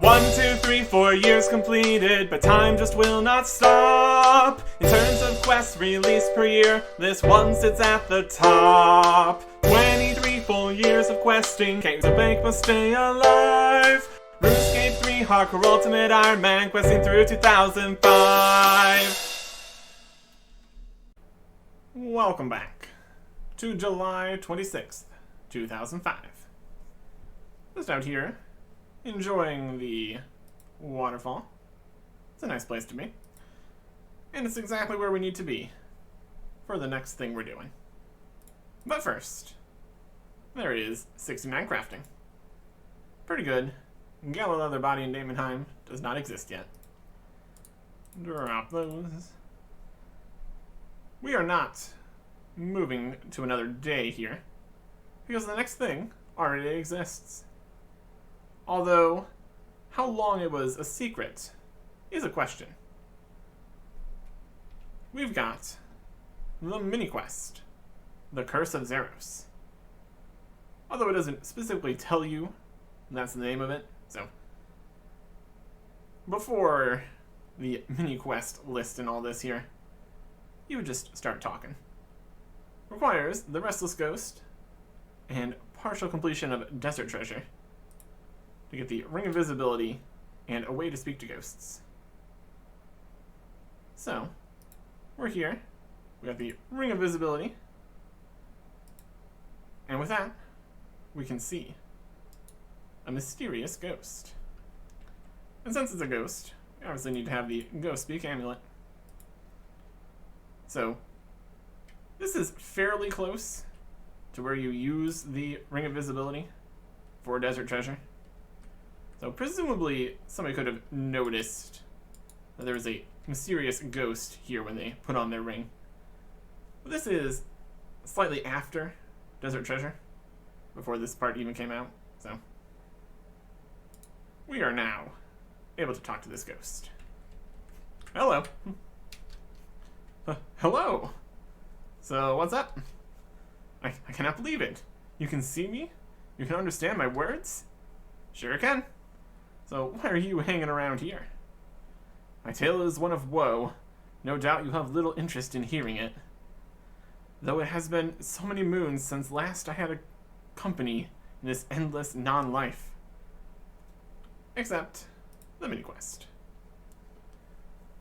1, 2, 3, 4 years completed, but time just will not stop. In terms of quests released per year, this one sits at the top. 23 full years of questing, Caves of Bank must stay alive. RuneScape 3 Hardcore Ultimate Ironman, questing through 2005. Welcome back to July 26th, 2005. Just out here, enjoying the waterfall. It's a nice place to be. And it's exactly where we need to be for the next thing we're doing. But first, there is 69 crafting. Pretty good. Gala Leather Body in Daemonheim does not exist yet. Drop those. We are not moving to another day here, because the next thing already exists. Although, how long it was a secret is a question. We've got the mini-quest, the Curse of Zeros. Although it doesn't specifically tell you that's the name of it, so before the mini-quest list and all this here, you would just start talking. Requires the Restless Ghost and partial completion of Desert Treasure to get the Ring of Visibility and a way to speak to ghosts. So, we're here. We got the Ring of Visibility. And with that, we can see a mysterious ghost. And since it's a ghost, we obviously need to have the Ghost Speak Amulet. So, this is fairly close to where you use the Ring of Visibility for Desert Treasure. So presumably somebody could have noticed that there was a mysterious ghost here when they put on their ring. But this is slightly after Desert Treasure, before this part even came out, so we are now able to talk to this ghost. Hello. Hello. So what's up? I cannot believe it. You can see me? You can understand my words? Sure can. So why are you hanging around here? My tale is one of woe. No doubt you have little interest in hearing it. Though it has been so many moons since last I had a company in this endless non-life. Except the mini-quest.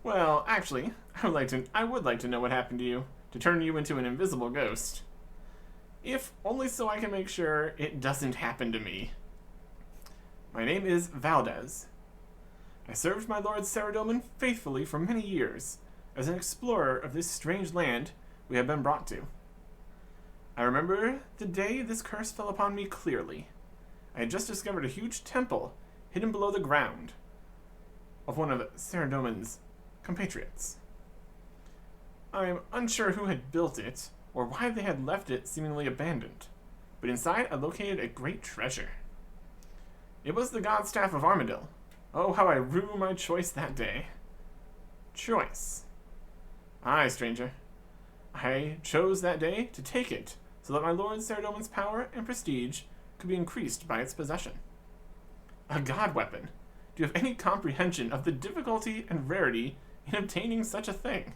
Well, actually, I would like to know what happened to you to turn you into an invisible ghost. If only so I can make sure it doesn't happen to me. My name is Valdez. I served my lord Saradomin faithfully for many years as an explorer of this strange land we have been brought to. I remember the day this curse fell upon me clearly. I had just discovered a huge temple hidden below the ground of one of Saradomin's compatriots. I am unsure who had built it or why they had left it seemingly abandoned, but inside I located a great treasure. It was the God Staff of Armadil. Oh, how I rue my choice that day. Choice. Aye, stranger. I chose that day to take it so that my lord Saradomin's power and prestige could be increased by its possession. A god weapon. Do you have any comprehension of the difficulty and rarity in obtaining such a thing?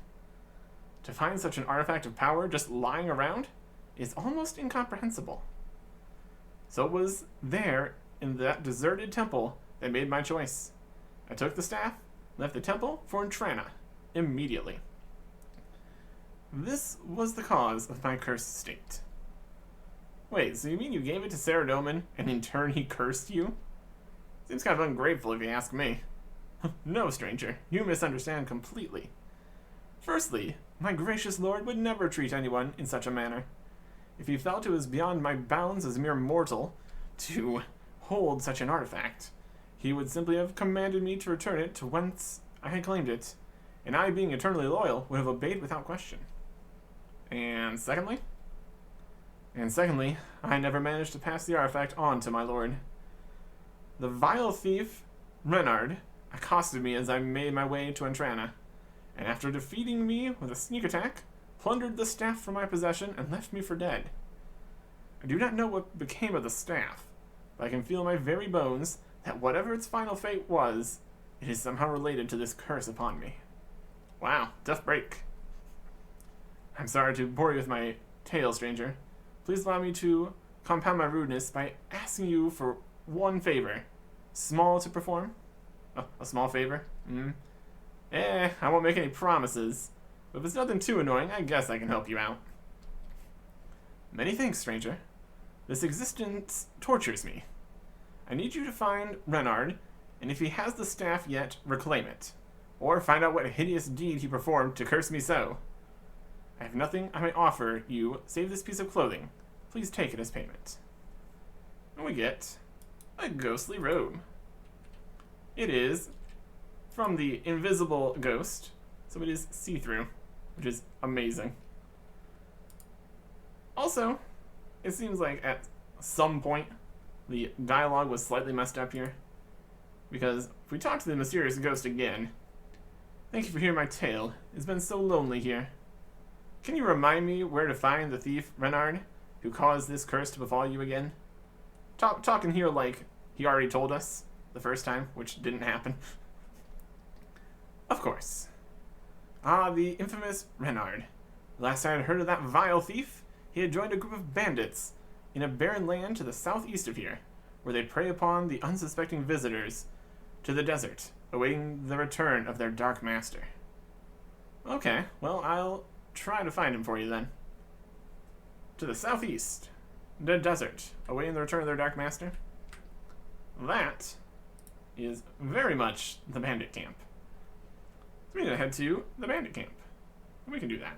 To find such an artifact of power just lying around is almost incomprehensible. So it was there in that deserted temple that made my choice. I took the staff, left the temple for Entrana immediately. This was the cause of my cursed state. Wait, so you mean you gave it to Saradomin and in turn he cursed you? Seems kind of ungrateful if you ask me. No, stranger, you misunderstand completely. Firstly, my gracious lord would never treat anyone in such a manner. If he felt it was beyond my bounds as a mere mortal to hold such an artifact, he would simply have commanded me to return it to whence I had claimed it, and I, being eternally loyal, would have obeyed without question. And secondly, I never managed to pass the artifact on to my lord. The vile thief, Renard, accosted me as I made my way to Entrana, and after defeating me with a sneak attack, plundered the staff from my possession and left me for dead. I do not know what became of the staff, but I can feel in my very bones that whatever its final fate was, it is somehow related to this curse upon me. Wow, tough break. I'm sorry to bore you with my tale, stranger. Please allow me to compound my rudeness by asking you for one favor. Small to perform? Oh, a small favor? I won't make any promises. But if it's nothing too annoying, I guess I can help you out. Many thanks, stranger. This existence tortures me. I need you to find Renard, and if he has the staff yet, reclaim it. Or find out what hideous deed he performed to curse me so. I have nothing I may offer you save this piece of clothing. Please take it as payment. And we get a ghostly robe. It is from the invisible ghost, so it is see-through, which is amazing. Also, it seems like at some point the dialogue was slightly messed up here, because if we talk to the mysterious ghost again, thank you for hearing my tale. It's been so lonely here. Can you remind me where to find the thief Renard, who caused this curse to befall you again? Talking here like he already told us the first time, which didn't happen. Of course. Ah, the infamous Renard. Last I had heard of that vile thief, he had joined a group of bandits in a barren land to the southeast of here, where they prey upon the unsuspecting visitors to the desert, awaiting the return of their dark master. Okay, well, I'll try to find him for you then. To the southeast, the desert, awaiting the return of their dark master. That is very much the bandit camp. So we need to head to the bandit camp. We can do that.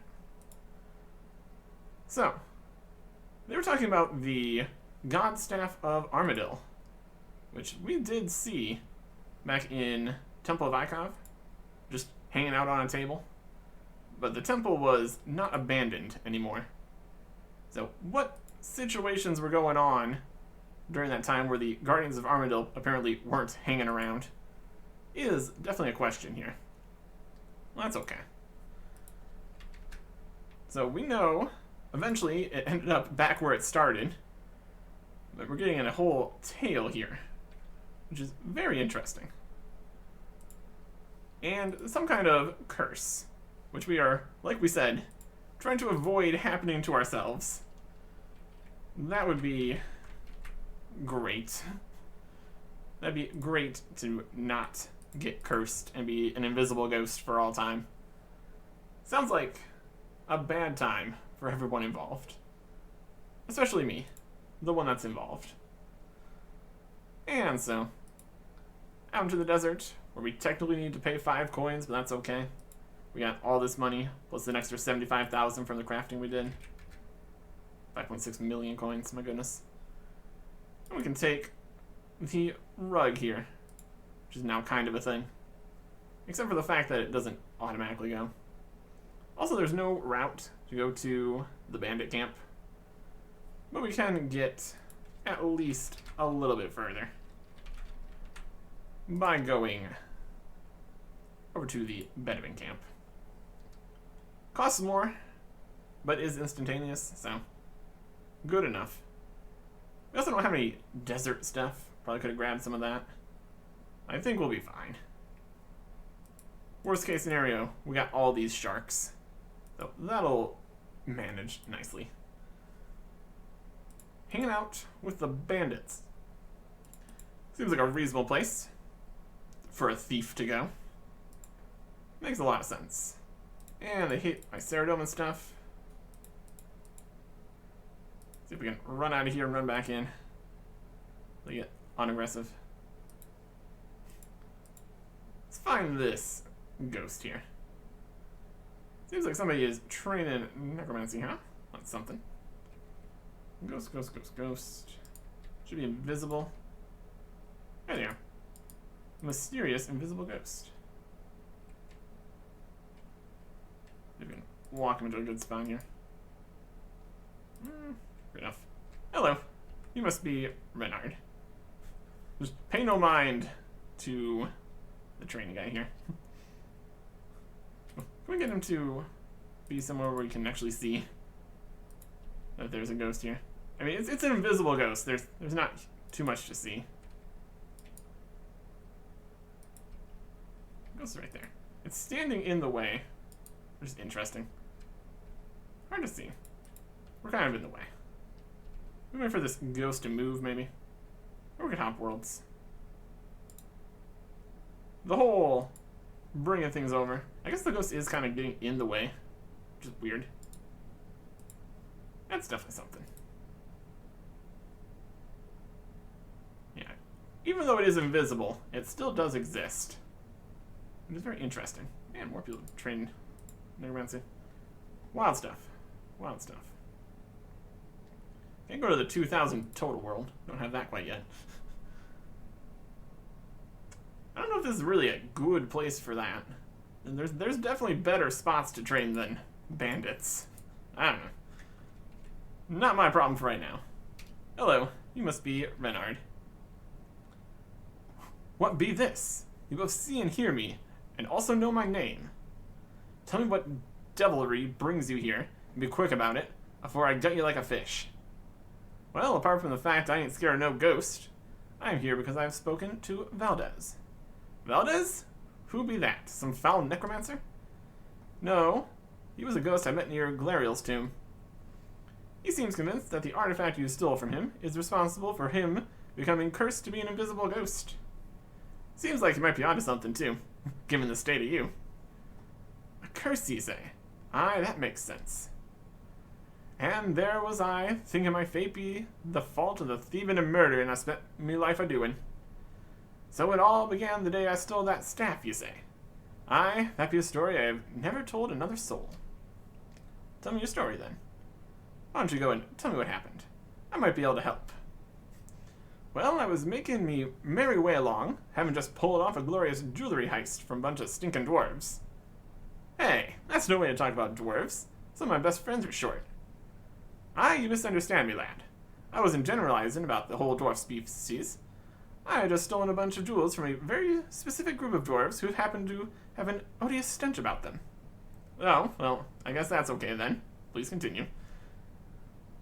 So, they were talking about the God Staff of Armadil, which we did see back in Temple of Ikov, just hanging out on a table. But the temple was not abandoned anymore. So what situations were going on during that time where the Guardians of Armadil apparently weren't hanging around is definitely a question here. Well, that's okay. So we know eventually it ended up back where it started, but we're getting a whole tale here, which is very interesting. And some kind of curse, which we are, like we said, trying to avoid happening to ourselves. That would be great. That'd be great to not get cursed and be an invisible ghost for all time. Sounds like a bad time for everyone involved. Especially me, the one that's involved. And so, out into the desert, where we technically need to pay 5 coins, but that's okay. We got all this money, plus an extra 75,000 from the crafting we did. 5.6 million coins, my goodness. And we can take the rug here, which is now kind of a thing. Except for the fact that it doesn't automatically go. Also, there's no route to go to the bandit camp. But we can get at least a little bit further by going over to the Bedouin camp. Costs more, but is instantaneous, so good enough. We also don't have any desert stuff. Probably could have grabbed some of that. I think we'll be fine. Worst case scenario, we got all these sharks. So that'll manage nicely. Hanging out with the bandits. Seems like a reasonable place for a thief to go. Makes a lot of sense. And they hit my Ceradome and stuff. See if we can run out of here and run back in. They get unaggressive. Let's find this ghost here. Seems like somebody is training necromancy, huh? That's something. Ghost, ghost, ghost, ghost. Should be invisible. There they are. Mysterious invisible ghost. You can walk him into a good spot here. Good enough. Hello. You must be Renard. Just pay no mind to the training guy here. Can we get him to be somewhere where we can actually see that there's a ghost here? I mean, it's an invisible ghost. There's not too much to see. Ghost is right there. It's standing in the way. Which is interesting. Hard to see. We're kind of in the way. We wait for this ghost to move, maybe. Or we could hop worlds. The whole bringing things over. I guess the ghost is kind of getting in the way, which is weird. That's definitely something. Yeah. Even though it is invisible, it still does exist. Which is very interesting. Man, more people train necromancy. Wild stuff. Wild stuff. Can't go to the 2000 total world. Don't have that quite yet. I don't know if this is really a good place for that. And there's definitely better spots to train than bandits. I don't know. Not my problem for right now. Hello, you must be Renard. What be this? You both see and hear me, and also know my name. Tell me what devilry brings you here, and be quick about it, before I gut you like a fish. Well, apart from the fact I ain't scared of no ghost, I am here because I have spoken to Valdez. Valdez? Who be that? Some foul necromancer? No, he was a ghost I met near Glariel's tomb. He seems convinced that the artifact you stole from him is responsible for him becoming cursed to be an invisible ghost. Seems like he might be onto something, too, given the state of you. A curse, you say? Aye, that makes sense. And there was I, thinking my fate be the fault of the thieving and murdering I spent me life a-doing. So it all began the day I stole that staff, you say? Aye, that be a story I have never told another soul. Tell me your story, then. Why don't you go and tell me what happened? I might be able to help. Well, I was making me merry way along, having just pulled off a glorious jewelry heist from a bunch of stinking dwarves. Hey, that's no way to talk about dwarves. Some of my best friends are short. Aye, you misunderstand me, lad. I wasn't generalizing about the whole dwarf species. I had just stolen a bunch of jewels from a very specific group of dwarves who happened to have an odious stench about them. Oh, well, I guess that's okay then. Please continue.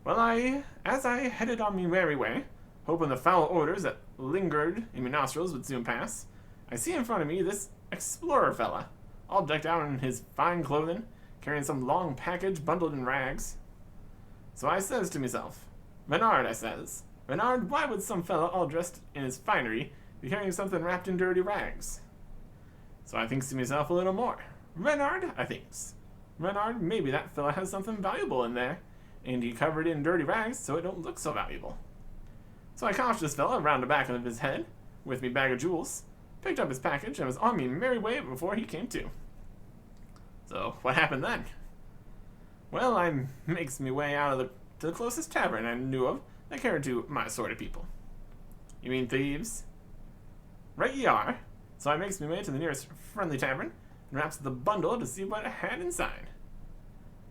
Well, as I headed on me merry way, hoping the foul odors that lingered in my nostrils would soon pass, I see in front of me this explorer fella, all decked out in his fine clothing, carrying some long package bundled in rags. So I says to myself, Renard, I says, Renard, why would some fella all dressed in his finery be carrying something wrapped in dirty rags? So I thinks to myself a little more. Renard, I thinks. Renard, maybe that fella has something valuable in there, and he covered it in dirty rags so it don't look so valuable. So I caught this fella around the back of his head with me bag of jewels, picked up his package, and was on me merry way before he came to. So what happened then? Well, I makes me way out of to the closest tavern I knew of that catered to my sort of people. You mean thieves? Right ye are. So I makes me way to the nearest friendly tavern and wraps the bundle to see what it had inside.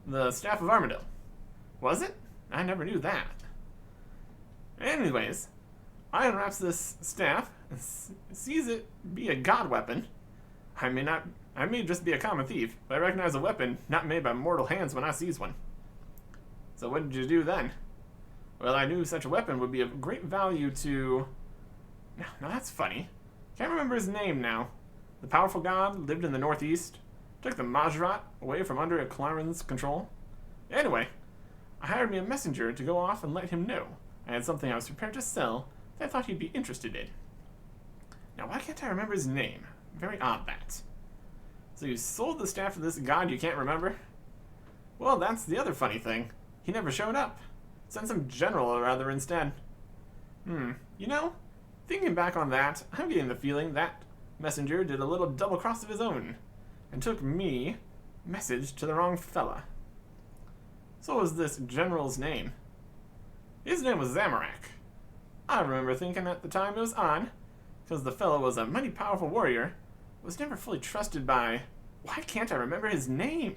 The staff of Armadillo. Was it? I never knew that. Anyways, I unwraps this staff and sees it be a god weapon. I may just be a common thief, but I recognize a weapon not made by mortal hands when I sees one. So what did you do then? Well, I knew such a weapon would be of great value to... Now that's funny. Can't remember his name now. The powerful god lived in the northeast, took the Majrat away from under a Claren's control. Anyway, I hired me a messenger to go off and let him know I had something I was prepared to sell that I thought he'd be interested in. Now, why can't I remember his name? Very odd, that. So you sold the staff to this god you can't remember? Well, that's the other funny thing. He never showed up. Sent some general or other instead. You know, thinking back on that, I'm getting the feeling that messenger did a little double cross of his own and took me message to the wrong fella. So what was this general's name? His name was Zamorak. I remember thinking at the time it was odd, because the fellow was a mighty powerful warrior, was never fully trusted by... Why can't I remember his name?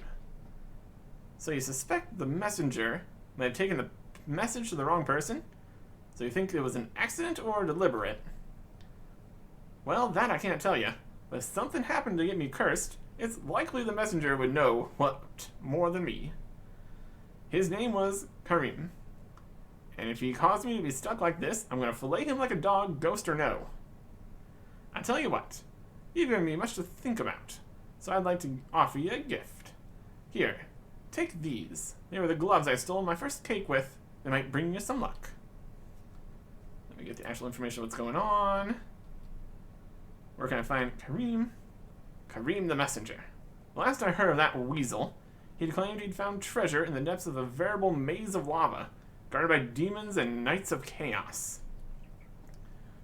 So you suspect the messenger may have taken the message to the wrong person? So you think it was an accident or deliberate? Well, that I can't tell you. But if something happened to get me cursed, it's likely the messenger would know what more than me. His name was Karim. And if he caused me to be stuck like this, I'm going to fillet him like a dog, ghost or no. I tell you what, You've given me much to think about, so I'd like to offer you a gift. Here, take these. They were the gloves I stole my first cake with. They might bring you some luck. Let me get the actual information of what's going on. Where can I find Kareem? Kareem the Messenger. The last I heard of that weasel, he'd claimed he'd found treasure in the depths of a veritable maze of lava, guarded by demons and knights of chaos.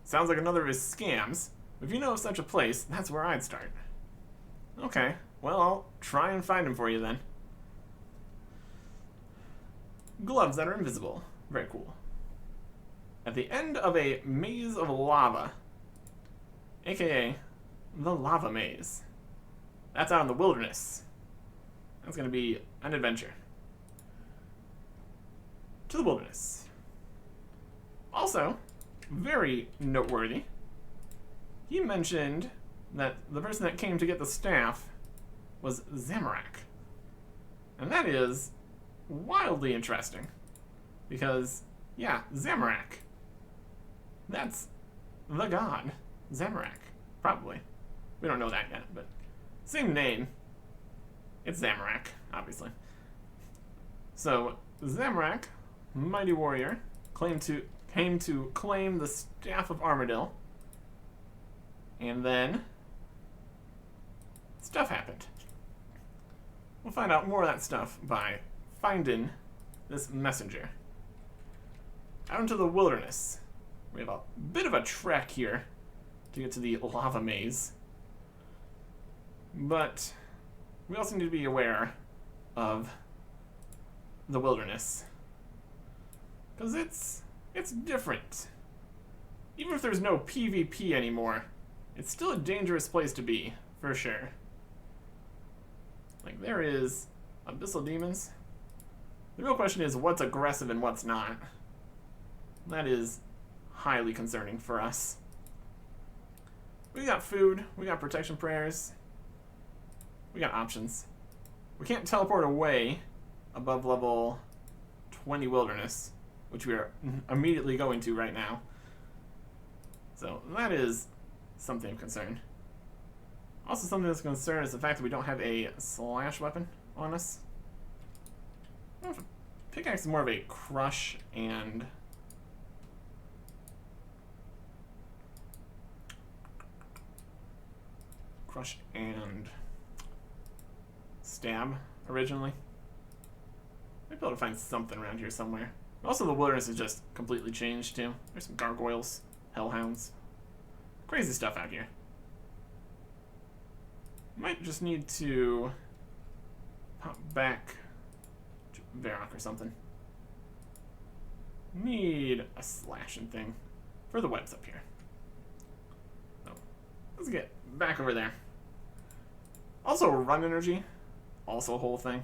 Sounds like another of his scams. If you know of such a place, that's where I'd start. Okay, well, I'll try and find him for you then. Gloves that are invisible. Very cool. At the end of a maze of lava, aka the lava maze. That's out in the wilderness. That's going to be an adventure. To the wilderness. Also, very noteworthy, he mentioned that the person that came to get the staff was Zamorak. And that is wildly interesting. Because, yeah, Zamorak. That's the god. Zamorak. Probably. We don't know that yet, but same name. It's Zamorak, obviously. So, Zamorak, mighty warrior, came to claim the Staff of Armadil. And then stuff happened. We'll find out more of that stuff by finding this messenger. Out into the wilderness. We have a bit of a trek here to get to the lava maze. But we also need to be aware of the wilderness. Because it's different. Even if there's no PvP anymore, it's still a dangerous place to be, for sure. Like, there is abyssal demons. The real question is what's aggressive and what's not. That is highly concerning for us. We got food, we got protection prayers, we got options. We can't teleport away above level 20 wilderness, which we are immediately going to right now. So that is something of concern. Also something that's of concern is the fact that we don't have a slash weapon on us. I don't know if a pickaxe is more of a crush and stab originally. Maybe I'll be able to find something around here somewhere. Also, the wilderness has just completely changed too. There's some gargoyles, hellhounds, crazy stuff out here. Might just need to pop back to Varrock or something. Need a slashing thing for the webs up here. So let's get back over there. Also, run energy, also a whole thing.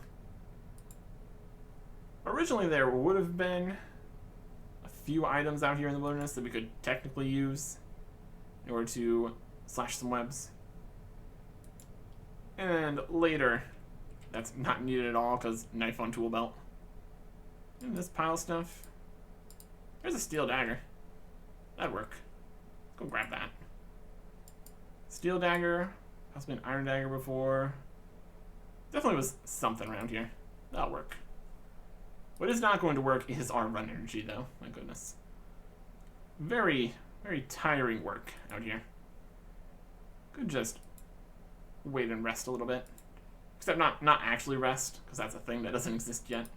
Originally, there would have been a few items out here in the wilderness that we could technically use in order to slash some webs. And later, that's not needed at all because knife on tool belt. And this pile of stuff. There's a steel dagger. That'd work. Let's go grab that. Steel dagger. Possibly an iron dagger before. Definitely was something around here. That'll work. What is not going to work is our run energy, though. My goodness. Very, very tiring work out here. Could just wait and rest a little bit. Except not actually rest, because that's a thing that doesn't exist yet.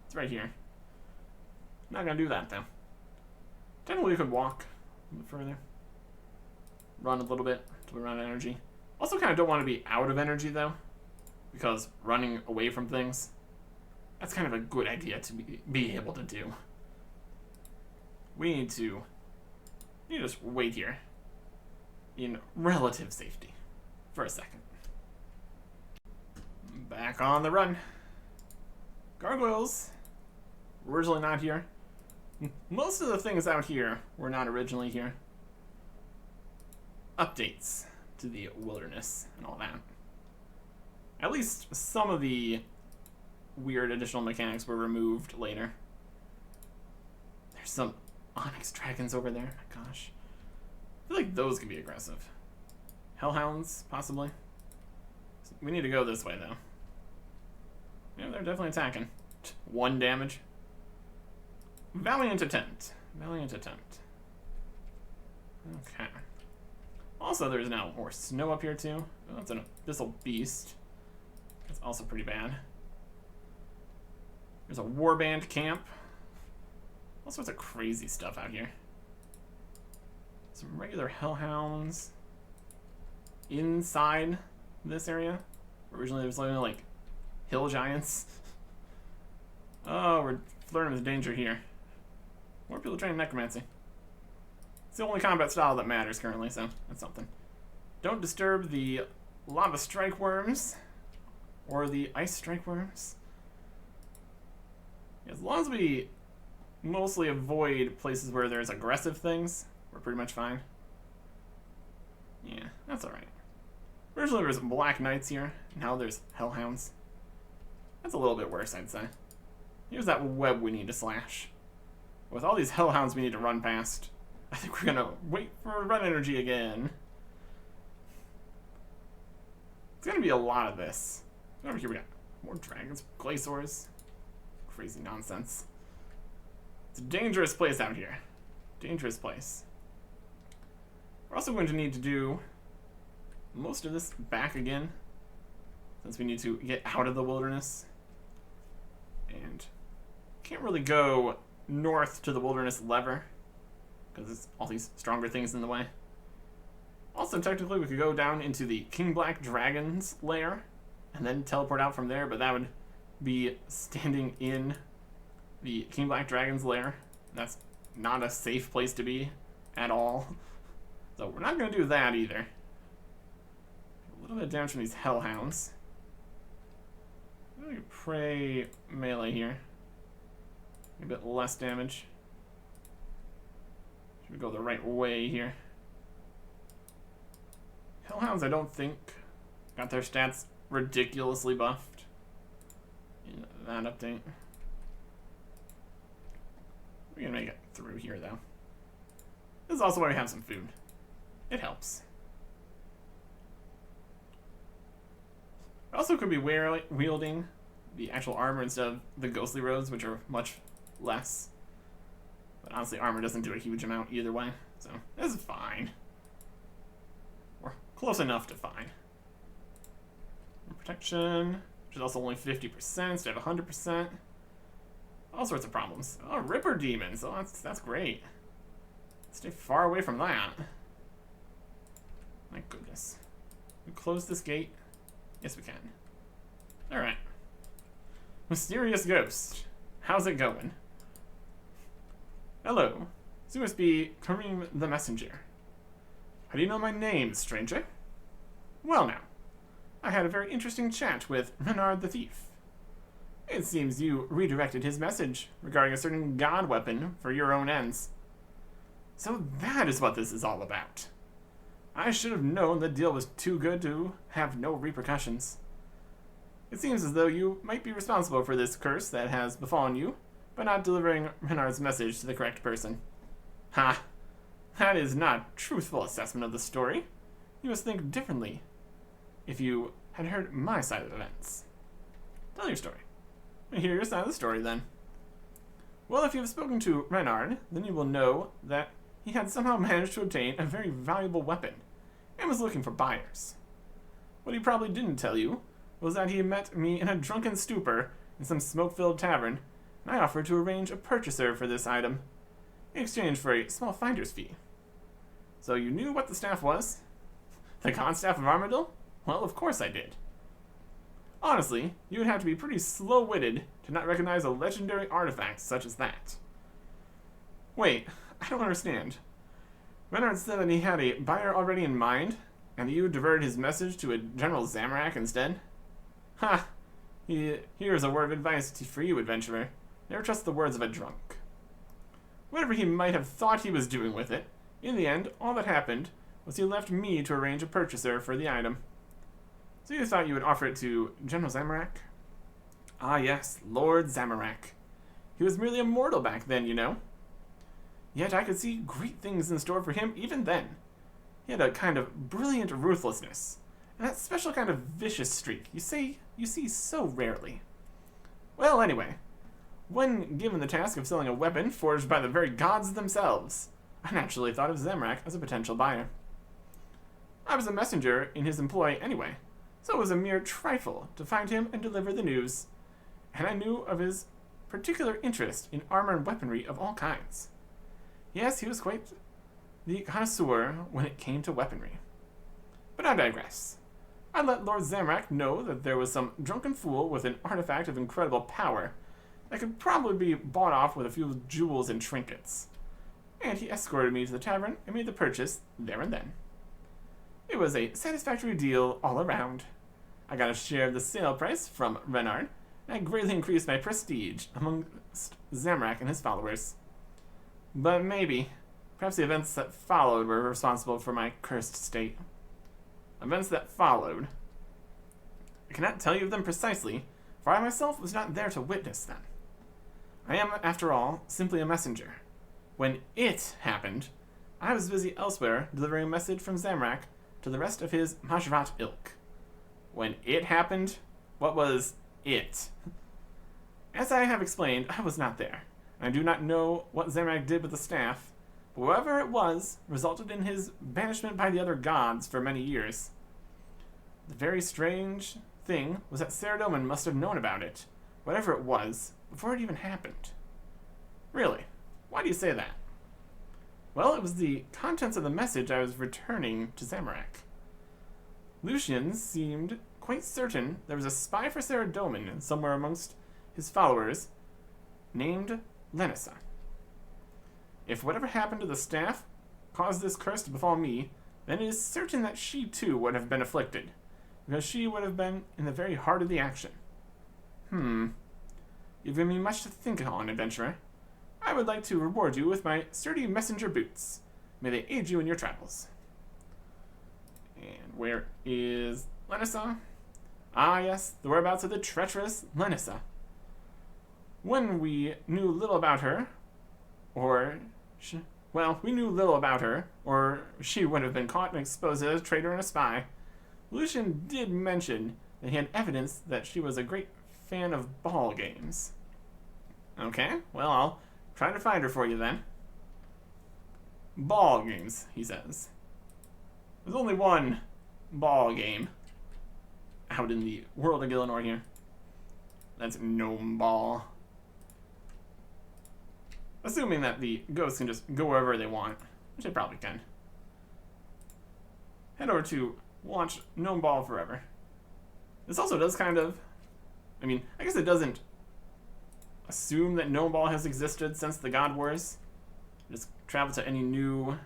It's right here. Not gonna do that, though. Technically, we could walk a bit further. Run a little bit until we run out of energy. Also, kind of don't want to be out of energy, though. Because running away from things, that's kind of a good idea to be able to do. We need to just wait here in relative safety for a second. Back on the run. Gargoyles were originally not here. Most of the things out here were not originally here. Updates to the wilderness and all that. At least some of the weird additional mechanics were removed later. There's some onyx dragons over there. My gosh. I feel like those could be aggressive. hellhounds, possibly. We need to go this way, though. Yeah, they're definitely attacking. 1 damage. Valiant attempt. Valiant attempt. Okay. Also, there's now more snow up here, too. Oh, that's an abyssal beast. That's also pretty bad. There's a warband camp. All sorts of crazy stuff out here. Some regular hellhounds inside this area. Originally, there was only like hill giants. Oh, we're flirting with danger here. More people training necromancy. It's the only combat style that matters currently, so that's something. Don't disturb the lava strike worms or the ice strike worms. As long as we mostly avoid places where there's aggressive things, we're pretty much fine. Yeah, that's alright. Originally there was Black Knights here, now there's Hellhounds. That's a little bit worse, I'd say. Here's that web we need to slash. With all these Hellhounds we need to run past, I think we're gonna wait for run energy again. It's gonna be a lot of this. Over here we got more dragons, glaciers. Crazy nonsense. It's a dangerous place out here. Dangerous place. We're also going to need to do most of this back again, since we need to get out of the wilderness. And can't really go north to the wilderness lever, because there's all these stronger things in the way. Also, technically, we could go down into the King Black Dragon's lair, and then teleport out from there, but that would be standing in the King Black Dragon's lair. That's not a safe place to be at all. So we're not going to do that either. A little bit of damage from these Hellhounds. Maybe pray melee here. A bit less damage. Should we go the right way here? Hellhounds, I don't think, got their stats ridiculously buffed in that update. We're gonna make it through here, though. This is also why we have some food. It helps. Also could be wielding the actual armor instead of the ghostly roads, which are much less. But honestly, armor doesn't do a huge amount either way, so this is fine. We're close enough to fine. Protection, which is also only 50% instead of 100%. All sorts of problems. Oh, Ripper Demons. Oh, that's great. Stay far away from that. My goodness. We close this gate? Yes, we can. Alright. Mysterious Ghost. How's it going? Hello. This must be Kareem the Messenger. How do you know my name, stranger? Well now, I had a very interesting chat with Renard the Thief. It seems you redirected his message regarding a certain god weapon for your own ends. So that is what this is all about. I should have known the deal was too good to have no repercussions. It seems as though you might be responsible for this curse that has befallen you by not delivering Renard's message to the correct person. Ha! That is not a truthful assessment of the story. You must think differently if you had heard my side of events. Tell your story. I hear your side of the story, then. Well, if you have spoken to Renard, then you will know that he had somehow managed to obtain a very valuable weapon and was looking for buyers. What he probably didn't tell you was that he met me in a drunken stupor in some smoke-filled tavern, and I offered to arrange a purchaser for this item in exchange for a small finder's fee. So you knew what the staff was? The Constaff of Armadil? Well, of course I did. Honestly, you would have to be pretty slow-witted to not recognize a legendary artifact such as that. Wait, I don't understand. Renard said that he had a buyer already in mind, and that you diverted his message to a General Zamorak instead? Ha! Here's a word of advice for you, adventurer. Never trust the words of a drunk. Whatever he might have thought he was doing with it, in the end, all that happened was he left me to arrange a purchaser for the item. So you thought you would offer it to General Zamorak? Ah yes, Lord Zamorak. He was merely a mortal back then, you know. Yet I could see great things in store for him even then. He had a kind of brilliant ruthlessness, and that special kind of vicious streak you see so rarely. Well, anyway, when given the task of selling a weapon forged by the very gods themselves, I naturally thought of Zamorak as a potential buyer. I was a messenger in his employ anyway, so it was a mere trifle to find him and deliver the news, and I knew of his particular interest in armor and weaponry of all kinds. Yes, he was quite the connoisseur when it came to weaponry. But I digress. I let Lord Zamorak know that there was some drunken fool with an artifact of incredible power that could probably be bought off with a few jewels and trinkets, and he escorted me to the tavern and made the purchase there and then. It was a satisfactory deal all around. I got a share of the sale price from Renard, and I greatly increased my prestige amongst Zamorak and his followers. But maybe, perhaps the events that followed were responsible for my cursed state. Events that followed. I cannot tell you of them precisely, for I myself was not there to witness them. I am, after all, simply a messenger. When it happened, I was busy elsewhere delivering a message from Zamorak to the rest of his Majrat ilk. When it happened, what was it? As I have explained, I was not there, and I do not know what Zamorak did with the staff, but whoever it was resulted in his banishment by the other gods for many years. The very strange thing was that Saradomin must have known about it, whatever it was, before it even happened. Really? Why do you say that? Well, it was the contents of the message I was returning to Zamorak. Lucian seemed quite certain there was a spy for Saradomin somewhere amongst his followers named Lenissa. If whatever happened to the staff caused this curse to befall me, then it is certain that she too would have been afflicted, because she would have been in the very heart of the action. You've given me much to think on, adventurer. I would like to reward you with my sturdy messenger boots. May they aid you in your travels. And where is Lenissa? Ah, yes, the whereabouts of the treacherous Lenissa. When we knew little about her, we knew little about her, or she would have been caught and exposed as a traitor and a spy. Lucian did mention that he had evidence that she was a great fan of ball games. Okay, well, I'll try to find her for you then. Ball games, he says. There's only one ball game out in the world of Gillinor here. That's Gnome Ball. Assuming that the ghosts can just go wherever they want, which they probably can. Head over to Launch Gnome Ball Forever. This also does kind of... I guess it doesn't assume that Gnome Ball has existed since the God Wars. Just travel to any new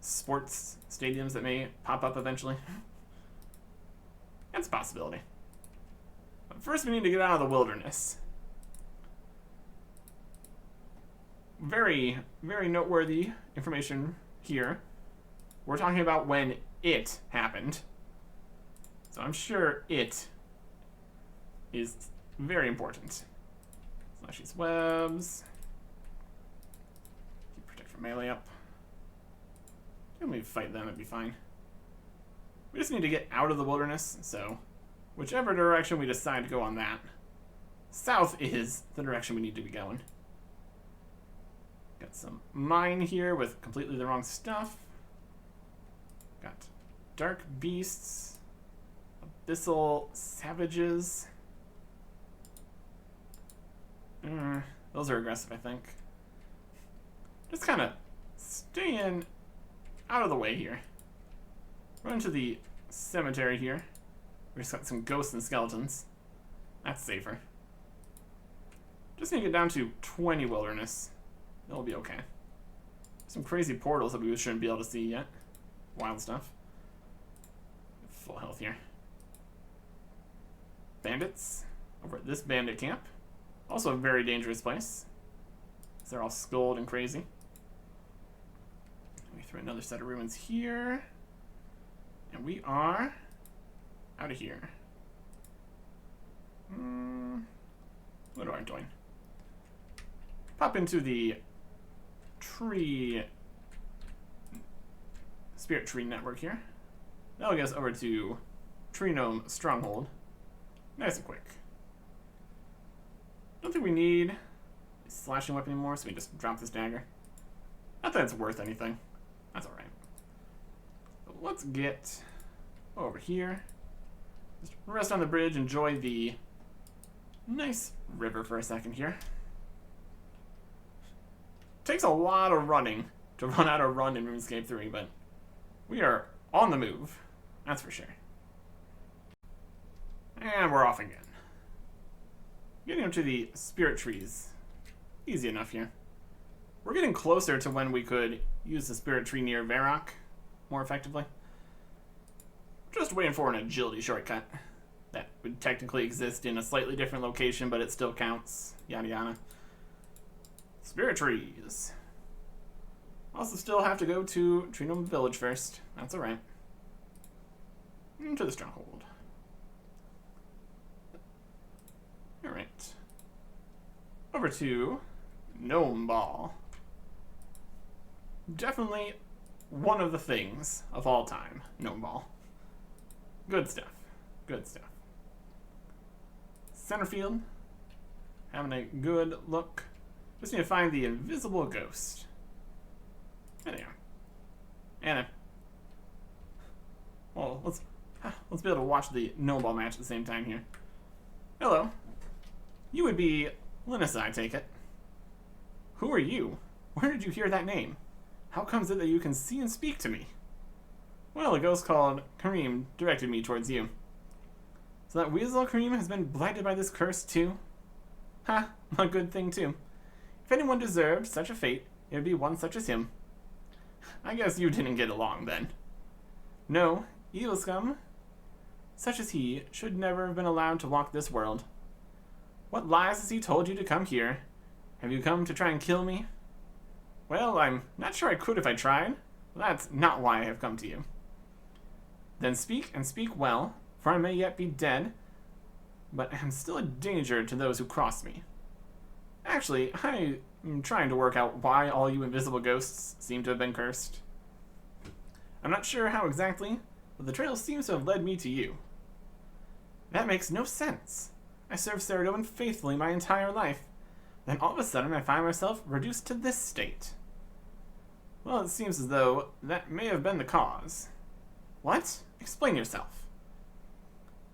sports stadiums that may pop up eventually. That's a possibility. But first we need to get out of the wilderness. Very, very noteworthy information here. We're talking about when it happened. So I'm sure it is very important. Slash these webs. Keep protect from melee up. Let me fight them, it'd be fine. We just need to get out of the wilderness, so whichever direction we decide to go on that. South is the direction we need to be going. Got some mine here with completely the wrong stuff. Got dark beasts, abyssal savages. Those are aggressive, I think. Just kind of staying out of the way here. Run to the cemetery here. We just got some ghosts and skeletons. That's safer. Just need to get down to 20 wilderness. That'll be okay. Some crazy portals that we shouldn't be able to see yet. Wild stuff. Full health here. Bandits. Over at this bandit camp. Also a very dangerous place. They're all skulled and crazy. Let me throw another set of ruins here. And we are out of here. What am I doing? Pop into the tree spirit tree network here. That'll get us over to Tree Gnome Stronghold. Nice and quick. Don't think we need a slashing weapon anymore, so we just drop this dagger. Not that it's worth anything. That's alright. Let's get over here. Just rest on the bridge, enjoy the nice river for a second here. Takes a lot of running to run out of run in RuneScape 3, but we are on the move. That's for sure. And we're off again. Getting up to the spirit trees. Easy enough here. We're getting closer to when we could use the spirit tree near Varrock more effectively. Just waiting for an agility shortcut that would technically exist in a slightly different location, but it still counts. Yada yada. Spirit trees. Also still have to go to Tree Gnome Village first. That's alright. Into the stronghold. Alright. Over to Gnome Ball. Definitely one of the things of all time. Gnome Ball. Good stuff. Good stuff. Center field. Having a good look. Just need to find the invisible ghost. There they are. And well, let's be able to watch the Gnome Ball match at the same time here. Hello. You would be Linus, I take it. Who are you? Where did you hear that name? How comes it that you can see and speak to me? Well, a ghost called Kareem directed me towards you. So that Weasel Kareem has been blighted by this curse too? Ha, a good thing too. If anyone deserved such a fate, it would be one such as him. I guess you didn't get along then. No, evil scum, such as he, should never have been allowed to walk this world. What lies has he told you to come here? Have you come to try and kill me? Well, I'm not sure I could if I tried. That's not why I have come to you. Then speak, and speak well, for I may yet be dead, but am still a danger to those who cross me. Actually, I am trying to work out why all you invisible ghosts seem to have been cursed. I'm not sure how exactly, but the trail seems to have led me to you. That makes no sense. I served Saradomin faithfully my entire life. Then all of a sudden I find myself reduced to this state. Well, it seems as though that may have been the cause. What? Explain yourself.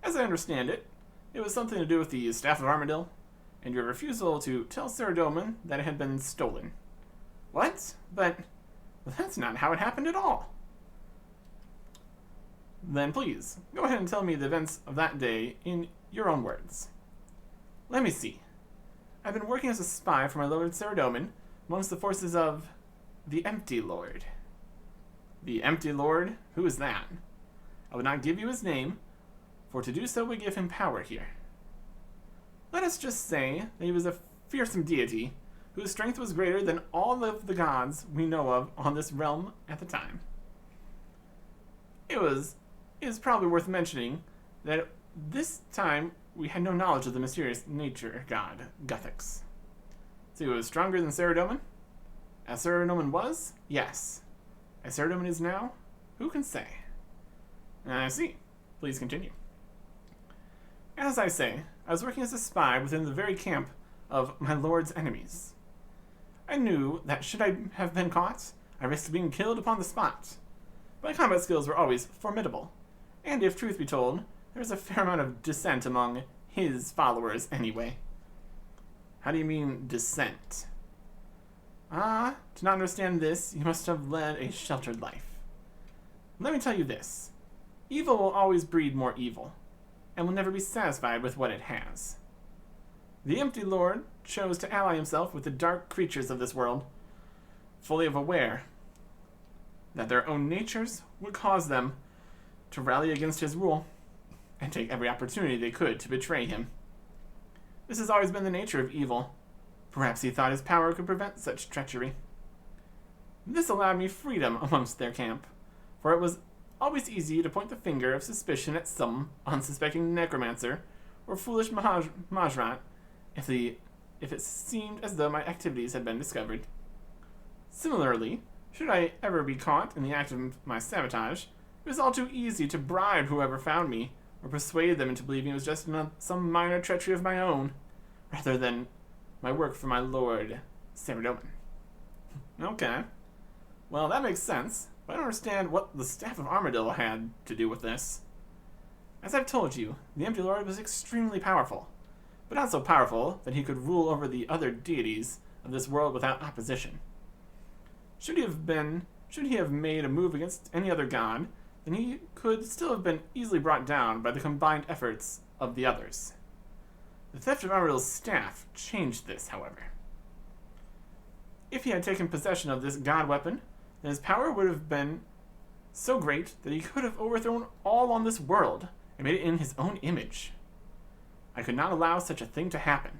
As I understand it, it was something to do with the Staff of Armadil, and your refusal to tell Saradomin that it had been stolen. What? But that's not how it happened at all. Then please, go ahead and tell me the events of that day in your own words. Let me see. I've been working as a spy for my Lord Saradomin amongst the forces of the Empty Lord. The Empty Lord? Who is that? I would not give you his name, for to do so would give him power here. Let us just say that he was a fearsome deity whose strength was greater than all of the gods we know of on this realm at the time. It is probably worth mentioning that at this time we had no knowledge of the mysterious nature god, Guthix. So he was stronger than Saradomin? As Saradomin was? Yes. As Saradomin is now? Who can say? I see. Please continue. As I say, I was working as a spy within the very camp of my lord's enemies. I knew that should I have been caught, I risked being killed upon the spot. My combat skills were always formidable, and if truth be told, there was a fair amount of dissent among his followers anyway. How do you mean dissent? To not understand this, you must have led a sheltered life. Let me tell you this. Evil will always breed more evil, and will never be satisfied with what it has. The Empty Lord chose to ally himself with the dark creatures of this world, fully aware that their own natures would cause them to rally against his rule and take every opportunity they could to betray him. This has always been the nature of evil. Perhaps he thought his power could prevent such treachery. This allowed me freedom amongst their camp, for it was always easy to point the finger of suspicion at some unsuspecting necromancer or foolish Majrat if it seemed as though my activities had been discovered. Similarly, Should I ever be caught in the act of my sabotage, it was all too easy to bribe whoever found me, or persuade them into believing it was just some minor treachery of my own, rather than my work for my lord, Saradomin. Okay. Well, that makes sense, but I don't understand what the Staff of Armadillo had to do with this. As I've told you, the Empty Lord was extremely powerful, but not so powerful that he could rule over the other deities of this world without opposition. Should he have made a move against any other god, then he could still have been easily brought down by the combined efforts of the others. The theft of Armadillo's staff changed this, however. If he had taken possession of this god weapon, then his power would have been so great that he could have overthrown all on this world and made it in his own image. I could not allow such a thing to happen.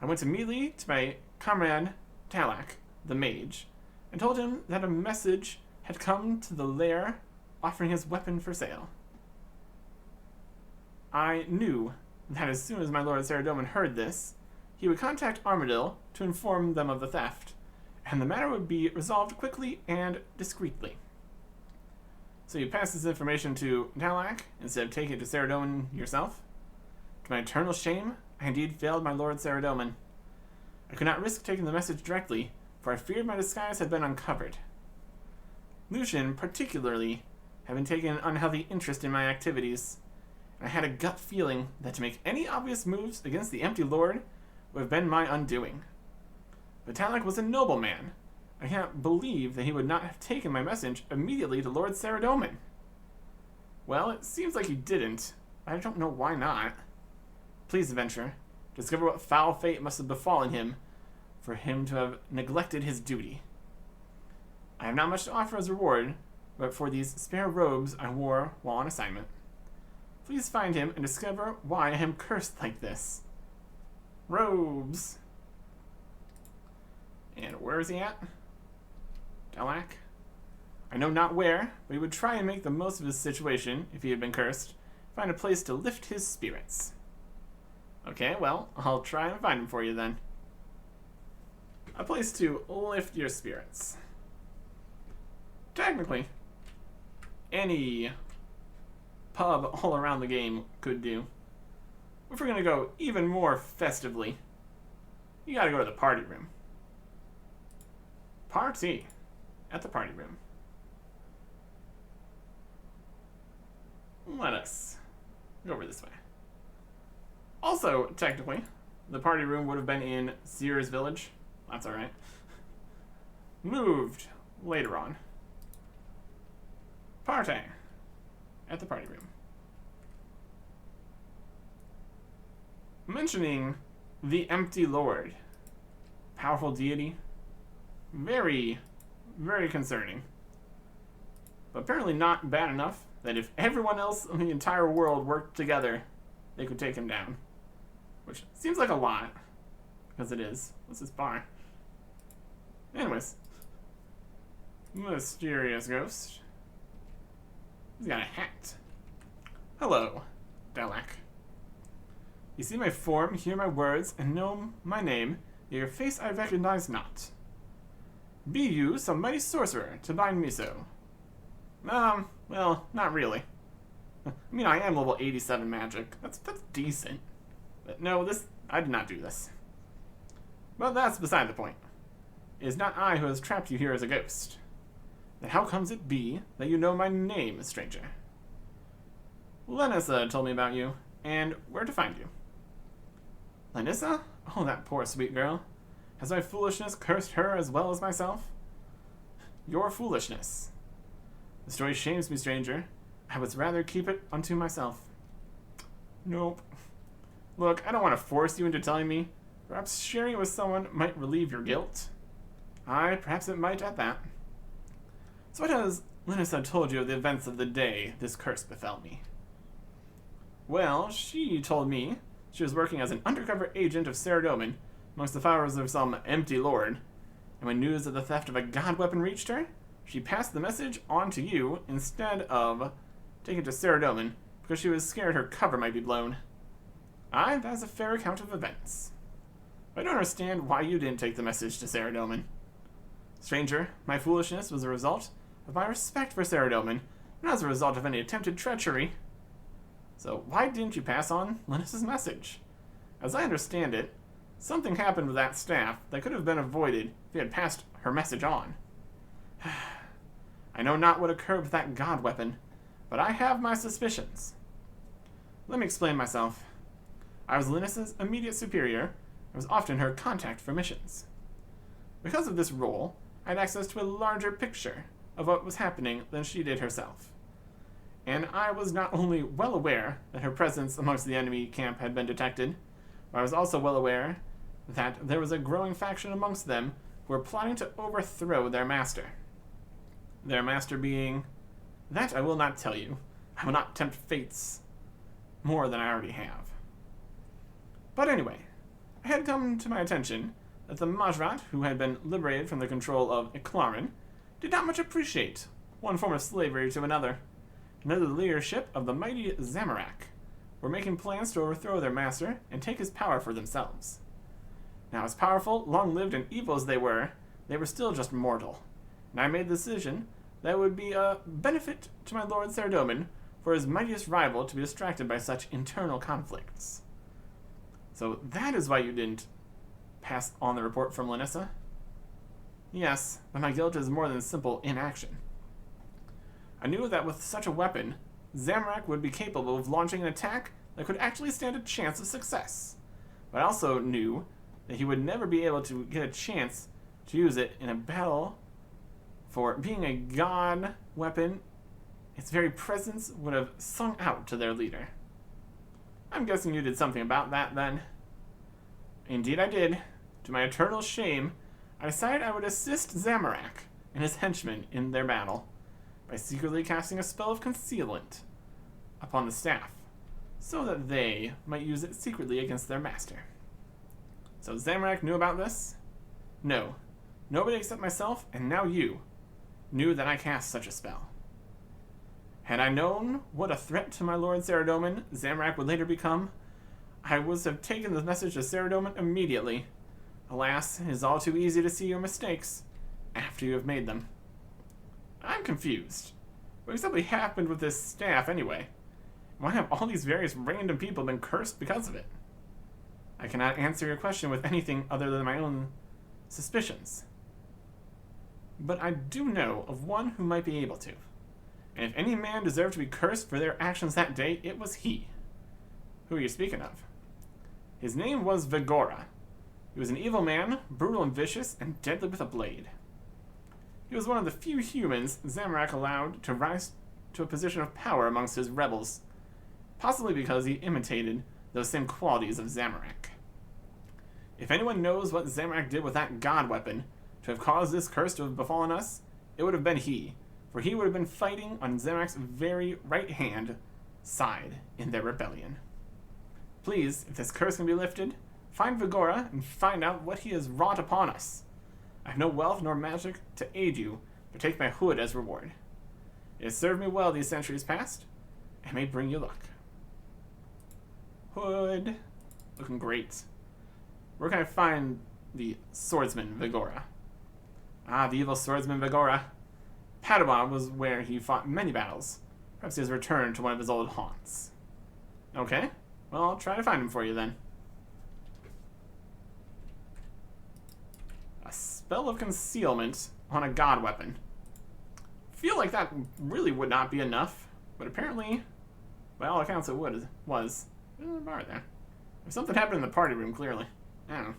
I went immediately to my comrade Talak, the mage, and told him that a message had come to the lair offering his weapon for sale. I knew that as soon as my lord Saradomin heard this, he would contact Armadillo to inform them of the theft, and the matter would be resolved quickly and discreetly. So you pass this information to Talak instead of taking it to Saradomin yourself? To my eternal shame, I indeed failed my lord Saradomin. I could not risk taking the message directly, for I feared my disguise had been uncovered. Lucian, particularly, had been taking an unhealthy interest in my activities, and I had a gut feeling that to make any obvious moves against the Empty Lord would have been my undoing. But Talak was a noble man. I cannot believe that he would not have taken my message immediately to Lord Saradomin. Well, it seems like he didn't. I don't know why not. Please, adventurer, discover what foul fate must have befallen him for him to have neglected his duty. I have not much to offer as reward, but for these spare robes I wore while on assignment. Please find him and discover why I am cursed like this. Robes. And where is he at? Talak? I know not where, but he would try and make the most of his situation if he had been cursed. Find a place to lift his spirits. Okay, well, I'll try and find him for you then. A place to lift your spirits. Technically, any pub all around the game could do. If we're gonna go even more festively, you gotta go to the party room. Party at the party room. Let us go over this way. Also, technically, the party room would have been in Sears Village. That's alright. Moved later on. Party at the party room. Mentioning the Empty Lord. Powerful deity. Very, very concerning. But apparently not bad enough that if everyone else in the entire world worked together, they could take him down. Which seems like a lot. Because it is. What's this bar? Anyways. Mysterious ghost. He's got a hat. Hello, Talak. You see my form, hear my words, and know my name, yet your face I recognize not. Be you some mighty sorcerer to bind me so? Well, not really. I mean, I am level 87 magic. That's decent. But no, I did not do this. But that's beside the point. It is not I who has trapped you here as a ghost. Then how comes it be that you know my name, stranger? Lenissa told me about you, and where to find you. Lenissa? Oh, that poor sweet girl. Has my foolishness cursed her as well as myself? Your foolishness. The story shames me, stranger. I would rather keep it unto myself. Nope. Look, I don't want to force you into telling me. Perhaps sharing it with someone might relieve your guilt. Aye, perhaps it might at that. So what has Lenissa told you of the events of the day this curse befell me? Well, she told me she was working as an undercover agent of Saradomin amongst the followers of some Empty Lord, and when news of the theft of a god weapon reached her, she passed the message on to you instead of taking it to Saradomin because she was scared her cover might be blown. Aye, that is a fair account of events. But I don't understand why you didn't take the message to Saradomin. Stranger, my foolishness was a result of my respect for Saradomin, not as a result of any attempted treachery. So why didn't you pass on Linus's message? As I understand it, something happened with that staff that could have been avoided if you had passed her message on. I know not what occurred with that god weapon, but I have my suspicions. Let me explain myself. I was Linus's immediate superior and was often her contact for missions. Because of this role, I had access to a larger picture of what was happening than she did herself. And I was not only well aware that her presence amongst the enemy camp had been detected, but I was also well aware that there was a growing faction amongst them who were plotting to overthrow their master. Their master being... That I will not tell you. I will not tempt fates more than I already have. But anyway, it had come to my attention that the Majrat, who had been liberated from the control of Iclarin, did not much appreciate one form of slavery to another, and under the leadership of the mighty Zamorak, were making plans to overthrow their master and take his power for themselves. Now, as powerful, long-lived, and evil as they were still just mortal, and I made the decision that it would be a benefit to my lord Saradomin for his mightiest rival to be distracted by such internal conflicts. So that is why you didn't pass on the report from Linessa? Yes, but my guilt is more than simple inaction. I knew that with such a weapon, Zamorak would be capable of launching an attack that could actually stand a chance of success. But I also knew that he would never be able to get a chance to use it in a battle, for being a god weapon, its very presence would have sung out to their leader. I'm guessing you did something about that, then. Indeed I did. To my eternal shame, I decided I would assist Zamorak and his henchmen in their battle by secretly casting a spell of concealment upon the staff, so that they might use it secretly against their master. So Zamorak knew about this? No. Nobody except myself, and now you, knew that I cast such a spell. Had I known what a threat to my lord Saradomin Zamorak would later become, I would have taken the message to Saradomin immediately. Alas, it is all too easy to see your mistakes after you have made them. I'm confused. What exactly happened with this staff anyway? Why have all these various random people been cursed because of it? I cannot answer your question with anything other than my own suspicions. But I do know of one who might be able to. And if any man deserved to be cursed for their actions that day, it was he. Who are you speaking of? His name was Vigora. He was an evil man, brutal and vicious, and deadly with a blade. He was one of the few humans Zamorak allowed to rise to a position of power amongst his rebels, possibly because he imitated those same qualities of Zamorak. If anyone knows what Zamorak did with that god weapon to have caused this curse to have befallen us, it would have been he, for he would have been fighting on Zamorak's very right-hand side in their rebellion. Please, if this curse can be lifted, find Vigora and find out what he has wrought upon us. I have no wealth nor magic to aid you, but take my hood as reward. It has served me well these centuries past, and may bring you luck. Hood. Looking great. Where can I find the swordsman Vigora? Ah, the evil swordsman Vigora. Padua was where he fought many battles. Perhaps he has returned to one of his old haunts. Okay, well, I'll try to find him for you then. A spell of concealment on a god weapon. Feel like that really would not be enough, but apparently, by all accounts, it was. There's a bar there. If something happened in the party room, clearly. I don't know.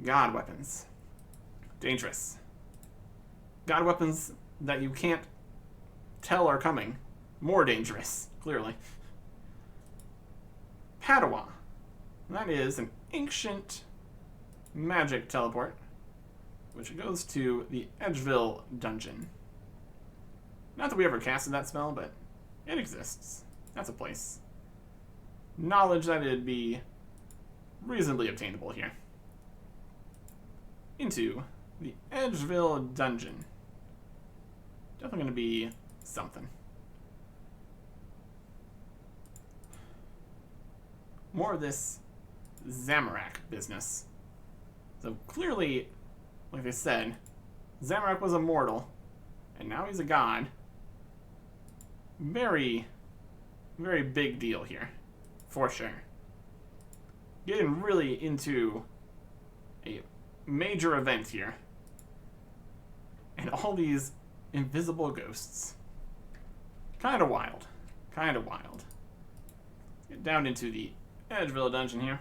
God weapons. Dangerous. God weapons that you can't tell are coming. More dangerous, clearly. Padua. That is an ancient magic teleport, which goes to the Edgeville dungeon. Not that we ever casted that spell, but it exists. That's a place. Knowledge that it'd be reasonably obtainable here. Into the Edgeville dungeon. Definitely going to be something. More of this Zamorak business. So clearly, like they said, Zamorak was immortal, and now he's a god. Very, very big deal here, for sure. Getting really into a major event here. And all these invisible ghosts. Kind of wild. Kind of wild. Get down into the Edgeville dungeon here.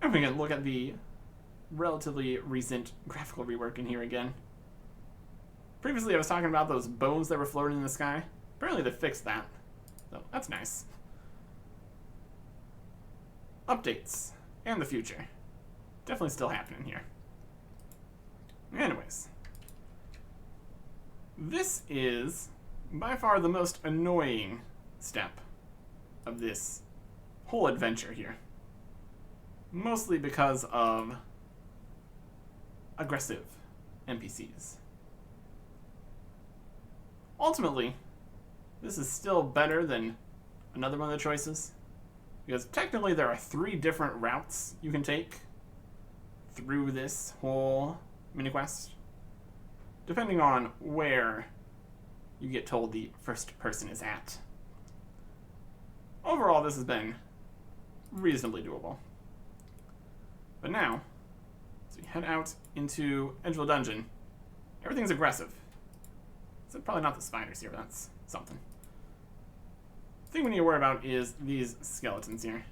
And we can look at the relatively recent graphical rework in here again. Previously I was talking about those bones that were floating in the sky. Apparently they fixed that. So that's nice. Updates. And the future. Definitely still happening here. Anyways. This is by far the most annoying step of this whole adventure here. Mostly because of aggressive NPCs. Ultimately, this is still better than another one of the choices, because technically there are 3 different routes you can take through this whole mini quest, depending on where you get told the first person is at. Overall, this has been reasonably doable. But now, as we head out into Edgeville Dungeon, everything's aggressive. So probably not the spiders here, but that's something. The thing we need to worry about is these skeletons here.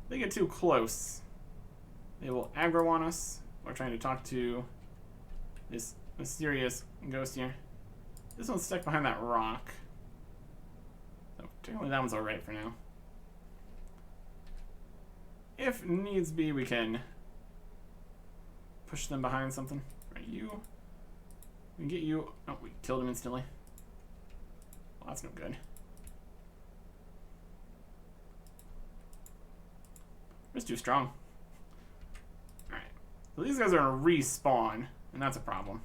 If they get too close, they will aggro on us. We're trying to talk to this mysterious ghost here. This one's stuck behind that rock. So technically that one's alright for now. If needs be, we can push them behind something. Right, you. We can get you. Oh, we killed him instantly. Well, that's no good. We're just too strong. Alright. So these guys are gonna respawn, and that's a problem.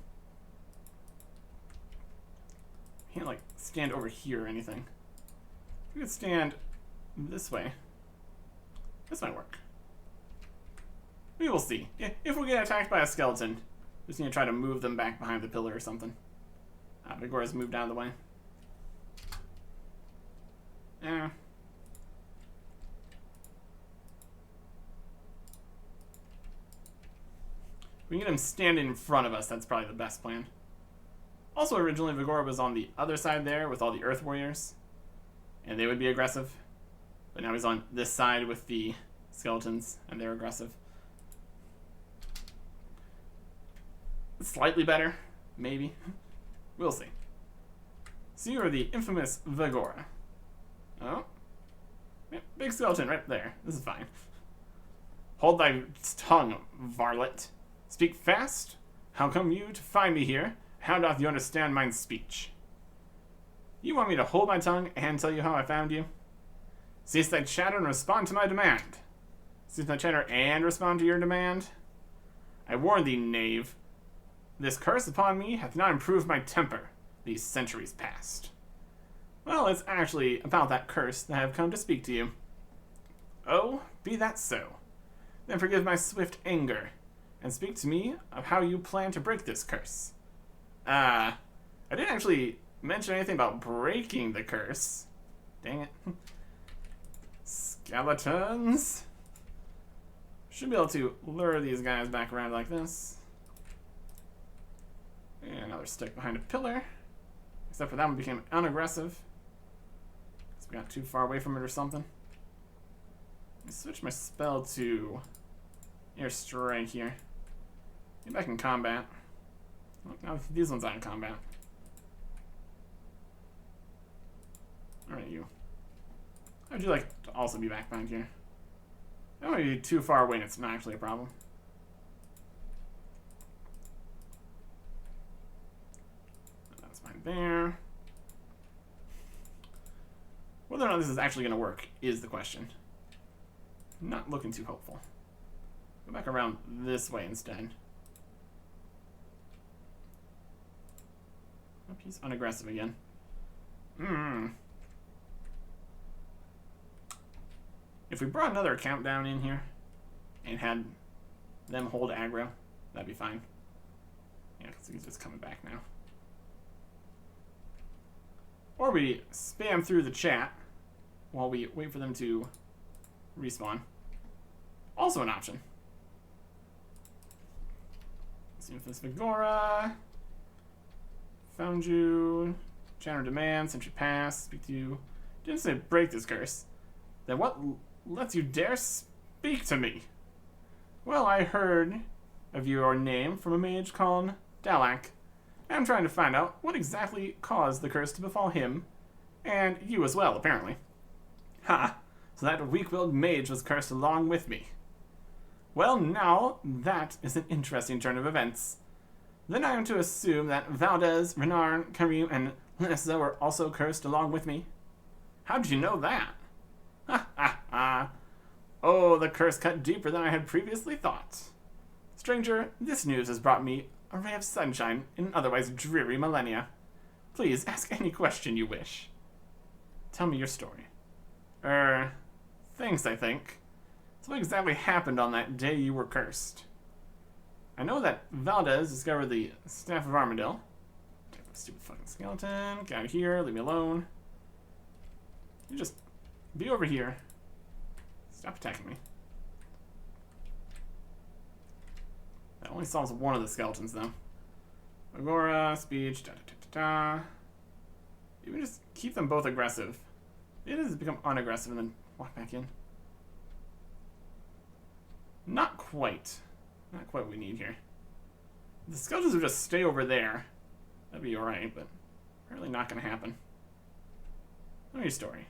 Can't, like, stand over here or anything. If we could stand this way, this might work. We will see. If we get attacked by a skeleton, just need to try to move them back behind the pillar or something. Vigora's moved out of the way. Yeah. We can get him standing in front of us. That's probably the best plan. Also, originally, Vigora was on the other side there with all the Earth Warriors. And they would be aggressive. But now he's on this side with the skeletons, and they're aggressive. Slightly better, maybe. We'll see. So you are the infamous Vigora. Oh. Yeah, big skeleton right there. This is fine. Hold thy tongue, varlet. Speak fast. How come you to find me here? How doth you understand mine speech? You want me to hold my tongue and tell you how I found you? Cease thy chatter and respond to my demand. Cease thy chatter and respond to your demand. I warn thee, knave. This curse upon me hath not improved my temper these centuries past. Well, it's actually about that curse that I have come to speak to you. Oh, be that so. Then forgive my swift anger, and speak to me of how you plan to break this curse. I didn't actually mention anything about breaking the curse. Dang it. Skeletons. Should be able to lure these guys back around like this. And now they're stuck behind a pillar. Except for that one became unaggressive. So we got too far away from it or something. Let me switch my spell to Air Strike here. Get back in combat. Well, now these ones aren't in combat. Alright, you. How'd you like to also be back behind here? That might be too far away and it's not actually a problem. That's fine there. Whether or not this is actually going to work is the question. Not looking too hopeful. Go back around this way instead. Oh, he's unaggressive again. If we brought another countdown in here and had them hold aggro. That'd be fine. Yeah, because he's just coming back now. Or we spam through the chat while we wait for them to respawn. Also an option. Let's see if this Vigora. Found you. Channel demand, sentry pass, speak to you. Didn't say break this curse. Then what lets you dare speak to me? Well, I heard of your name from a mage called Dalak. I'm trying to find out what exactly caused the curse to befall him, and you as well, apparently. Ha! So that weak-willed mage was cursed along with me. Well, now that is an interesting turn of events. Then I am to assume that Valdez, Renard, Karim, and Linessa were also cursed along with me. How did you know that? Ha ha ha! Oh, the curse cut deeper than I had previously thought. Stranger, this news has brought me a ray of sunshine in an otherwise dreary millennia. Please ask any question you wish. Tell me your story. Thanks, I think. So what exactly happened on that day you were cursed? I know that Valdez discovered the Staff of Armadillo. Take that stupid fucking skeleton. Get out of here. Leave me alone. You just be over here. Stop attacking me. That only solves one of the skeletons, though. Agora, speech, da-da-da-da-da. You can just keep them both aggressive. It is become unaggressive and then walk back in. Not quite. Not quite what we need here. The skeletons would just stay over there. That'd be alright, but apparently not going to happen. Tell me your story.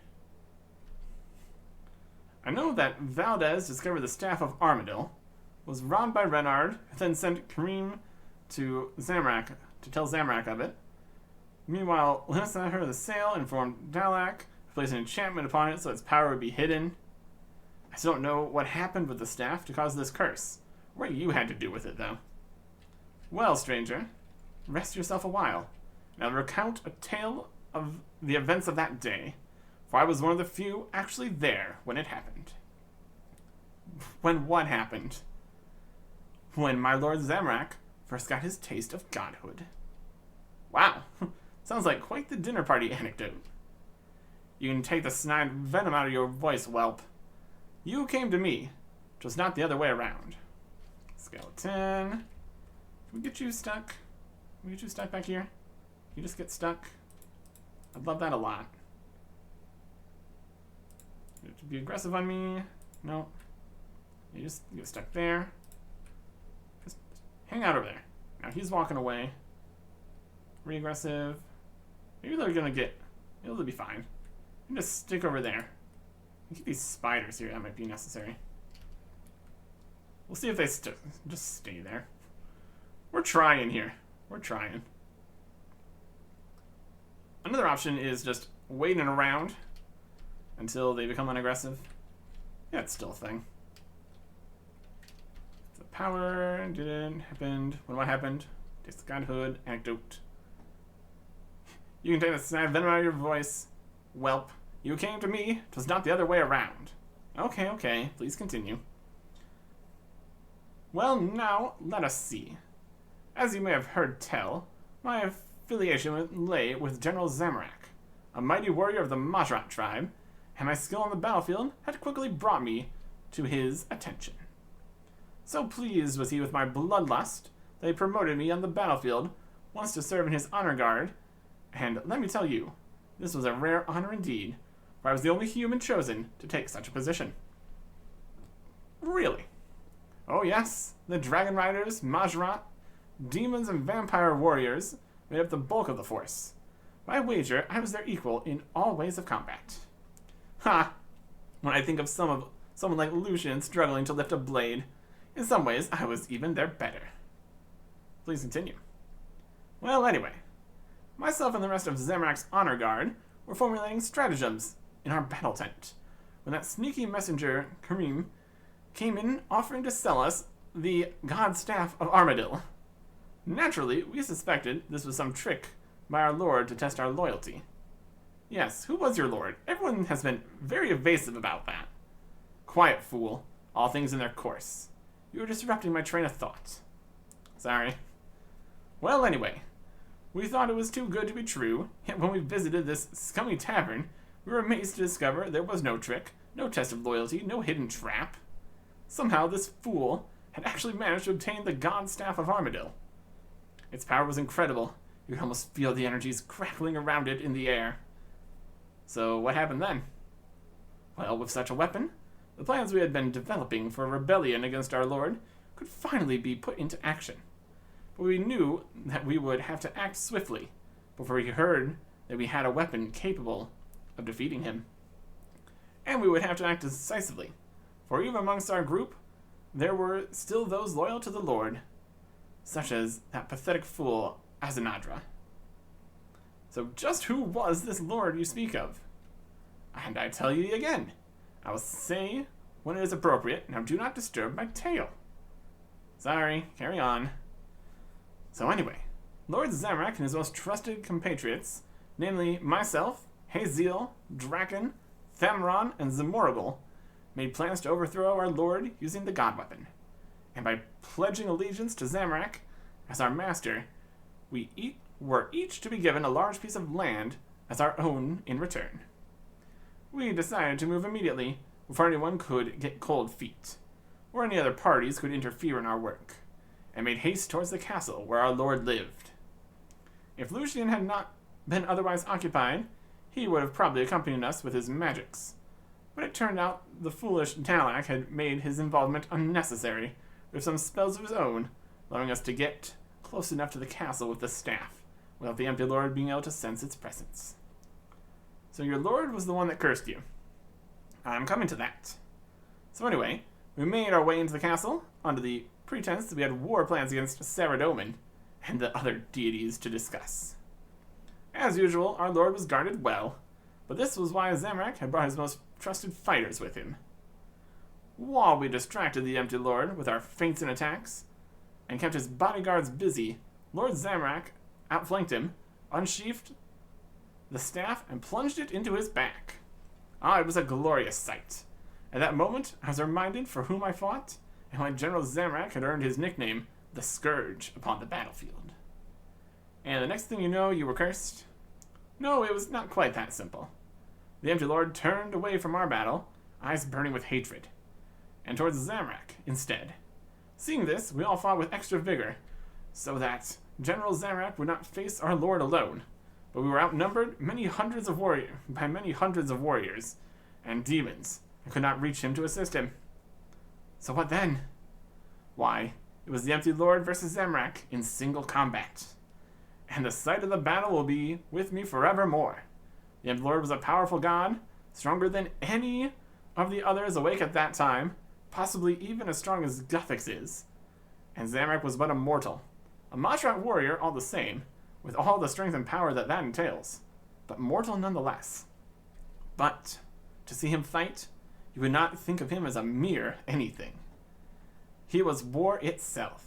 I know that Valdez discovered the Staff of Armadillo, was robbed by Renard, who then sent Karim to Zamrak to tell Zamrak of it. Meanwhile, Linessa heard of the sale and informed Dalak, who placed an enchantment upon it so its power would be hidden. I still don't know what happened with the staff to cause this curse. What you had to do with it, though. Well, stranger, rest yourself a while. Now recount a tale of the events of that day, for I was one of the few actually there when it happened. When what happened? When my lord Zamrak first got his taste of godhood. Wow, sounds like quite the dinner party anecdote. You can take the snide venom out of your voice, whelp. You came to me, it was not the other way around. Skeleton. Can we get you stuck? Can we get you stuck back here? You just get stuck? I'd love that a lot. You have to be aggressive on me. No. You just get stuck there. Just hang out over there. Now he's walking away. Re-aggressive. Maybe they're gonna get... Maybe they'll be fine. You can just stick over there. Get these spiders here. That might be necessary. We'll see if they just stay there. We're trying here. We're trying. Another option is just waiting around until they become unaggressive. Yeah, it's still a thing. The power didn't happen. When what happened? Taste the godhood. Anecdote. You can take the snide venom out of your voice. Welp. You came to me. It was not the other way around. Okay, okay. Please continue. Well, now, let us see. As you may have heard tell, my affiliation lay with General Zamrak, a mighty warrior of the Majrat tribe, and my skill on the battlefield had quickly brought me to his attention. So pleased was he with my bloodlust that he promoted me on the battlefield once to serve in his honor guard, and let me tell you, this was a rare honor indeed, for I was the only human chosen to take such a position. Really? Oh yes, the Dragon Riders, Majrat, demons, and vampire warriors made up the bulk of the force. By wager, I was their equal in all ways of combat. Ha! When I think of someone like Lucian struggling to lift a blade, in some ways I was even their better. Please continue. Well, anyway, myself and the rest of Zamrak's honor guard were formulating stratagems in our battle tent when that sneaky messenger, Karim, came in offering to sell us the God Staff of Armadillo. Naturally, we suspected this was some trick by our lord to test our loyalty. Yes, who was your lord? Everyone has been very evasive about that. Quiet, fool. All things in their course. You were disrupting my train of thought. Sorry. Well, anyway, we thought it was too good to be true, yet when we visited this scummy tavern, we were amazed to discover there was no trick, no test of loyalty, no hidden trap. Somehow this fool had actually managed to obtain the God Staff of Armadil. Its power was incredible. You could almost feel the energies crackling around it in the air. So what happened then? Well, with such a weapon, the plans we had been developing for a rebellion against our Lord could finally be put into action. But we knew that we would have to act swiftly before we heard that we had a weapon capable of defeating him. And we would have to act decisively, for even amongst our group, there were still those loyal to the Lord, such as that pathetic fool Azanadra. So just who was this Lord you speak of? And I tell you again, I will say when it is appropriate, now do not disturb my tale. Sorry, carry on. So anyway, Lord Zamorak and his most trusted compatriots, namely myself, Haziel, Draken, Thamron, and Zamoragul, made plans to overthrow our Lord using the God Weapon. And by pledging allegiance to Zamorak as our master, we were each to be given a large piece of land as our own in return. We decided to move immediately before anyone could get cold feet, or any other parties could interfere in our work, and made haste towards the castle where our Lord lived. If Lucian had not been otherwise occupied, he would have probably accompanied us with his magics. But it turned out the foolish Dalak had made his involvement unnecessary with some spells of his own, allowing us to get close enough to the castle with the staff, without the empty Lord being able to sense its presence. So your Lord was the one that cursed you. I'm coming to that. So anyway, we made our way into the castle, under the pretense that we had war plans against Saradomin, and the other deities to discuss. As usual, our Lord was guarded well, but this was why Zamorak had brought his most trusted fighters with him. While we distracted the empty Lord with our feints and attacks, and kept his bodyguards busy, Lord Zamorak outflanked him, unsheathed the staff, and plunged it into his back. Ah, it was a glorious sight. At that moment, I was reminded for whom I fought, and why General Zamorak had earned his nickname, the Scourge, upon the battlefield. And the next thing you know, you were cursed? No, it was not quite that simple. The empty Lord turned away from our battle, eyes burning with hatred, and towards Zamorak instead. Seeing this, we all fought with extra vigor, so that General Zamorak would not face our Lord alone, but we were outnumbered by many hundreds of warriors and demons, and could not reach him to assist him. So what then? Why, it was the empty Lord versus Zamorak in single combat. And the sight of the battle will be with me forevermore. The empty Lord was a powerful god, stronger than any of the others awake at that time, possibly even as strong as Guthix is. And Zamorak was but a mortal, a Mashrat warrior all the same, with all the strength and power that entails, but mortal nonetheless. But to see him fight, you would not think of him as a mere anything. He was war itself.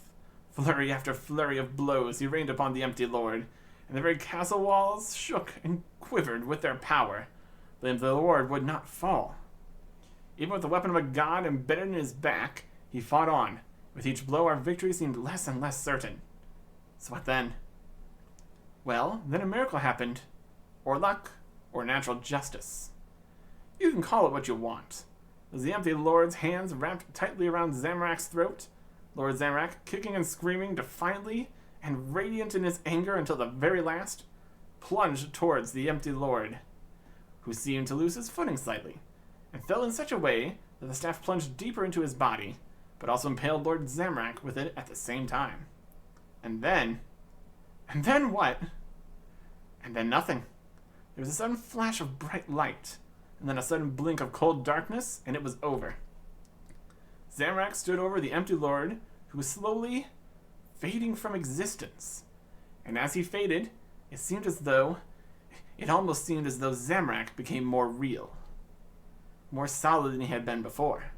Flurry after flurry of blows he rained upon the empty Lord, and the very castle walls shook and quivered with their power, but the Lord would not fall. Even with the weapon of a god embedded in his back, he fought on. With each blow, our victory seemed less and less certain. So what then? Well, then a miracle happened, or luck, or natural justice. You can call it what you want. As the empty Lord's hands wrapped tightly around Zamorak's throat, Lord Zamorak, kicking and screaming defiantly and radiant in his anger until the very last, plunged towards the empty Lord, who seemed to lose his footing slightly, and fell in such a way that the staff plunged deeper into his body, but also impaled Lord Zamorak with it at the same time. And then what? And then nothing. There was a sudden flash of bright light, and then a sudden blink of cold darkness, and it was over. Zamorak stood over the empty Lord, who was slowly fading from existence. And as he faded, it almost seemed as though Zamorak became more real, more solid than he had been before.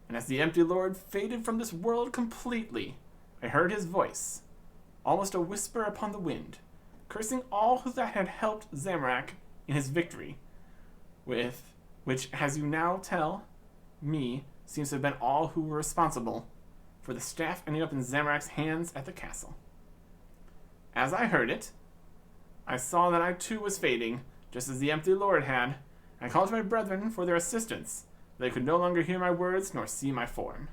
And as the empty Lord faded from this world completely, I heard his voice, almost a whisper upon the wind, cursing all who that had helped Zamorak in his victory, with which, as you now tell me, seems to have been all who were responsible for the staff ending up in Zamorak's hands at the castle. As I heard it, I saw that I too was fading, just as the empty lord had. I called to my brethren for their assistance. They could no longer hear my words nor see my form.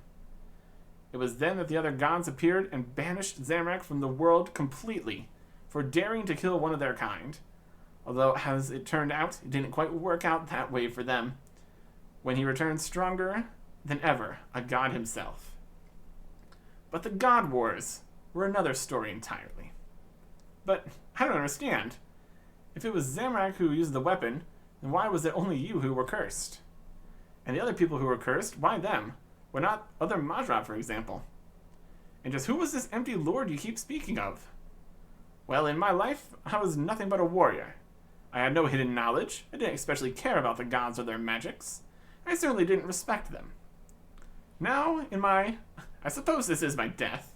It was then that the other gods appeared and banished Zamorak from the world completely for daring to kill one of their kind. Although, as it turned out, it didn't quite work out that way for them, when he returned stronger than ever, a god himself. But the God Wars were another story entirely. But I don't understand. If it was Zamorak who used the weapon, then why was it only you who were cursed? And the other people who were cursed, why them? Why not other Majra, for example? And just who was this empty lord you keep speaking of? Well, in my life, I was nothing but a warrior. I had no hidden knowledge. I didn't especially care about the gods or their magics. I certainly didn't respect them. Now, I suppose this is my death.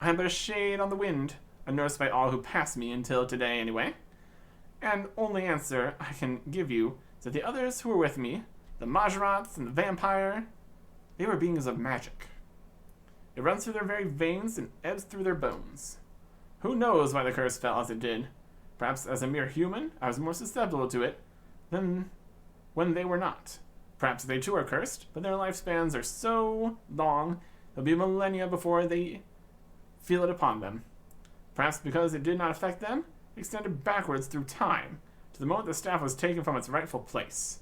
I am but a shade on the wind, unnoticed by all who pass me until today anyway. And only answer I can give you is that the others who were with me, the Majrats and the vampire, they were beings of magic. It runs through their very veins and ebbs through their bones. Who knows why the curse fell as it did? Perhaps as a mere human, I was more susceptible to it than when they were not. Perhaps they too are cursed, but their lifespans are so long, there'll be millennia before they feel it upon them. Perhaps because it did not affect them, it extended backwards through time, to the moment the staff was taken from its rightful place.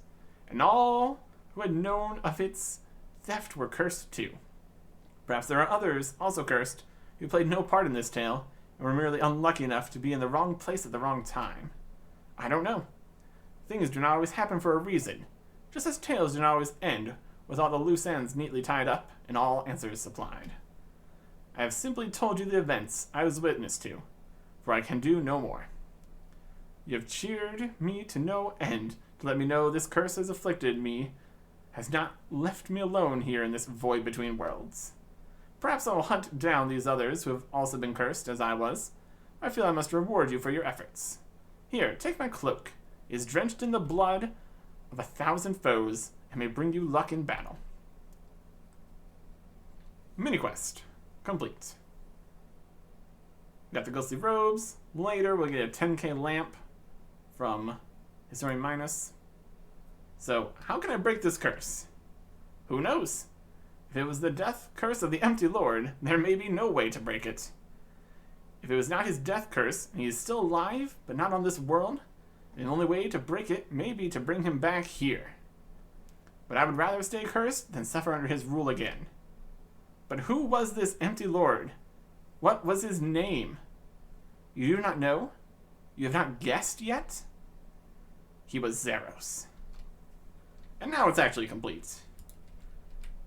And all who had known of its theft were cursed too. Perhaps there are others, also cursed, who played no part in this tale, and were merely unlucky enough to be in the wrong place at the wrong time. I don't know. Things do not always happen for a reason, just as tales do not always end with all the loose ends neatly tied up and all answers supplied. I have simply told you the events I was witness to, for I can do no more. You have cheered me to no end to let me know this curse has afflicted me, has not left me alone here in this void between worlds. Perhaps I will hunt down these others who have also been cursed as I was. I feel I must reward you for your efforts. Here, take my cloak. It is drenched in the blood of 1,000 foes and may bring you luck in battle. Mini-quest complete. Got the ghostly robes. Later we'll get a 10k lamp from Historian Minus. So, how can I break this curse? Who knows? If it was the death curse of the Empty Lord, there may be no way to break it. If it was not his death curse, and he is still alive, but not on this world, the only way to break it may be to bring him back here. But I would rather stay cursed than suffer under his rule again. But who was this Empty Lord? What was his name? You do not know? You have not guessed yet? He was Zeros. And now it's actually complete.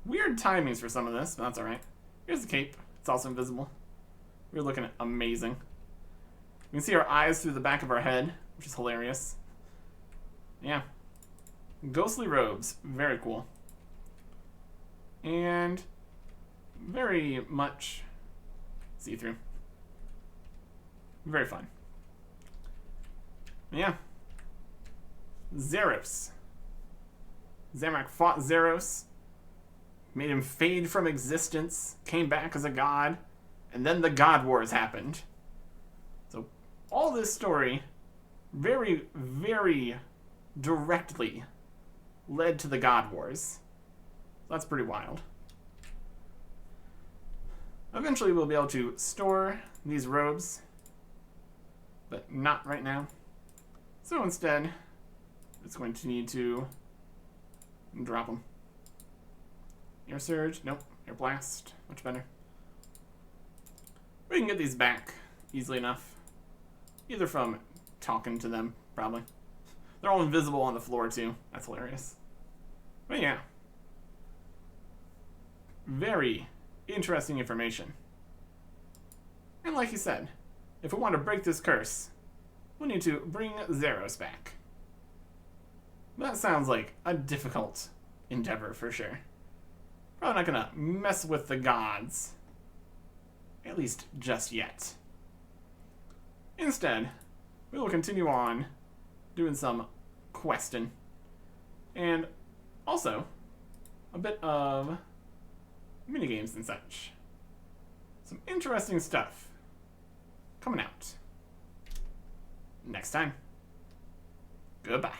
Weird timings for some of this, but that's alright. Here's the cape. It's also invisible. We're looking amazing. You can see our eyes through the back of our head, which is hilarious. Yeah. Ghostly robes. Very cool. And very much see-through. Very fun. Yeah. Zeros. Zamorak fought Zeros, made him fade from existence, came back as a god, and then the God Wars happened. So all this story very, very directly led to the God Wars. That's pretty wild. Eventually we'll be able to store these robes, but not right now. So instead, it's going to need to drop them. Air Surge, nope. Air Blast, much better. We can get these back easily enough. Either from talking to them, probably. They're all invisible on the floor too. That's hilarious. But yeah. Very interesting information. And like he said, if we want to break this curse, we need to bring Zeros back. That sounds like a difficult endeavor for sure. Probably not gonna mess with the gods. At least just yet. Instead, we will continue on doing some questing. And also, a bit of minigames and such. Some interesting stuff coming out next time. Goodbye.